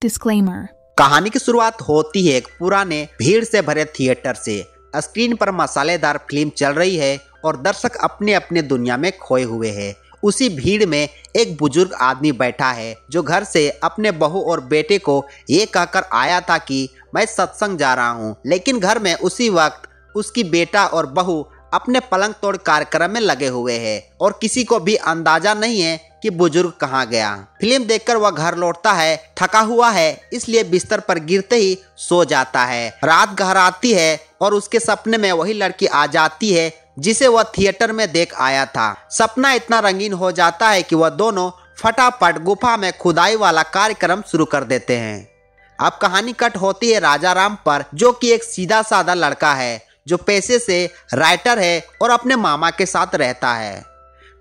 Disclaimer. कहानी की शुरुआत होती है एक पुराने भीड़ से भरे थिएटर से। स्क्रीन पर मसालेदार फिल्म चल रही है और दर्शक अपने अपने दुनिया में खोए हुए हैं। उसी भीड़ में एक बुजुर्ग आदमी बैठा है जो घर से अपने बहू और बेटे को ये कहकर आया था कि मैं सत्संग जा रहा हूँ, लेकिन घर में उसी वक्त उसकी बेटा और बहू अपने पलंग तोड़ कार्यक्रम में लगे हुए हैं और किसी को भी अंदाजा नहीं है कि बुजुर्ग कहाँ गया। फिल्म देखकर वह घर लौटता है, थका हुआ है, इसलिए बिस्तर पर गिरते ही सो जाता है। रात गहराती है और उसके सपने में वही लड़की आ जाती है जिसे वह थिएटर में देख आया था। सपना इतना रंगीन हो जाता है कि वह दोनों फटाफट गुफा में खुदाई वाला कार्यक्रम शुरू कर देते हैं। अब कहानी कट होती है राजा राम पर, जो कि एक सीधा साधा लड़का है जो पेशे से राइटर है और अपने मामा के साथ रहता है।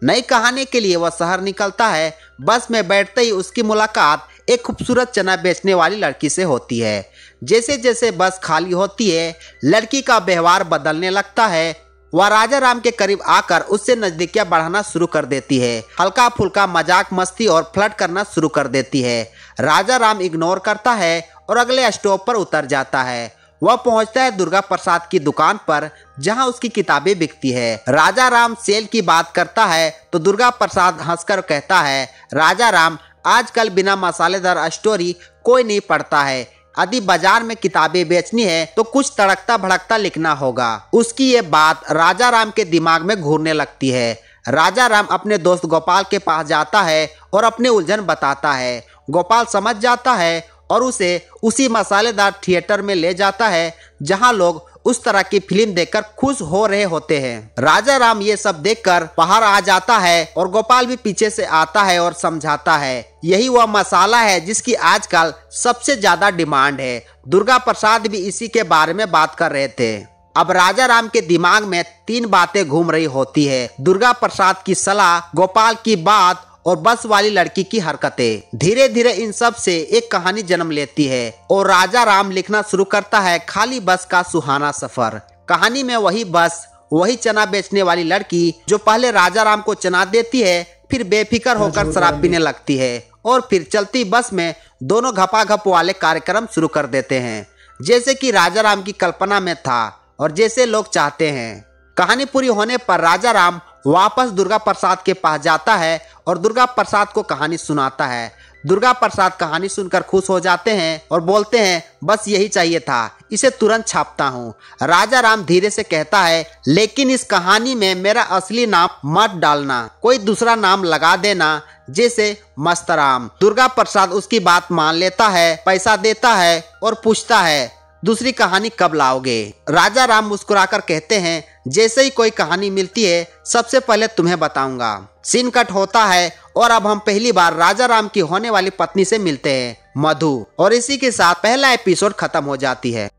नई कहानी के लिए वह शहर निकलता है। बस में बैठते ही उसकी मुलाकात एक खूबसूरत चना बेचने वाली लड़की से होती है। जैसे जैसे बस खाली होती है, लड़की का व्यवहार बदलने लगता है। वह राजा राम के करीब आकर उससे नजदीकियां बढ़ाना शुरू कर देती है। हल्का फुल्का मजाक मस्ती और फ्लर्ट करना शुरू कर देती है। राजा राम इग्नोर करता है और अगले स्टॉप पर उतर जाता है। वह पहुंचता है दुर्गा प्रसाद की दुकान पर, जहां उसकी किताबें बिकती है। राजा राम सेल की बात करता है तो दुर्गा प्रसाद हंसकर कहता है, राजा राम, आजकल बिना मसालेदार स्टोरी कोई नहीं पढ़ता है। यदि बाजार में किताबें बेचनी है तो कुछ तड़कता भड़कता लिखना होगा। उसकी ये बात राजा राम के दिमाग में घूरने लगती है। राजा राम अपने दोस्त गोपाल के पास जाता है और अपने उलझन बताता है। गोपाल समझ जाता है और उसे उसी मसालेदार थिएटर में ले जाता है जहां लोग उस तरह की फिल्म देखकर खुश हो रहे होते हैं। राजा राम ये सब देखकर बाहर आ जाता है और गोपाल भी पीछे से आता है और समझाता है यही वह मसाला है जिसकी आजकल सबसे ज्यादा डिमांड है। दुर्गा प्रसाद भी इसी के बारे में बात कर रहे थे। अब राजा राम के दिमाग में तीन बातें घूम रही होती है: दुर्गा प्रसाद की सलाह, गोपाल की बात और बस वाली लड़की की हरकतें। धीरे धीरे इन सब से एक कहानी जन्म लेती है और राजा राम लिखना शुरू करता है खाली बस का सुहाना सफर। कहानी में वही बस, वही चना बेचने वाली लड़की जो पहले राजा राम को चना देती है, फिर बेफिक्र होकर शराब पीने लगती है और फिर चलती बस में दोनों घपाघप वाले कार्यक्रम शुरू कर देते हैं, जैसे कि राजा राम की कल्पना में था और जैसे लोग चाहते हैं। कहानी पूरी होने पर राजा राम वापस दुर्गा प्रसाद के पास जाता है और दुर्गा प्रसाद को कहानी सुनाता है। दुर्गा प्रसाद कहानी सुनकर खुश हो जाते हैं और बोलते हैं, बस यही चाहिए था, इसे तुरंत छापता हूँ। राजा राम धीरे से कहता है, लेकिन इस कहानी में मेरा असली नाम मत डालना, कोई दूसरा नाम लगा देना, जैसे मस्तराम। दुर्गा प्रसाद उसकी बात मान लेता है, पैसा देता है और पूछता है, दूसरी कहानी कब लाओगे? राजा राम मुस्कुराकर कहते हैं, जैसे ही कोई कहानी मिलती है सबसे पहले तुम्हें बताऊंगा। सीन कट होता है और अब हम पहली बार राजा राम की होने वाली पत्नी से मिलते हैं, मधु, और इसी के साथ पहला एपिसोड खत्म हो जाती है।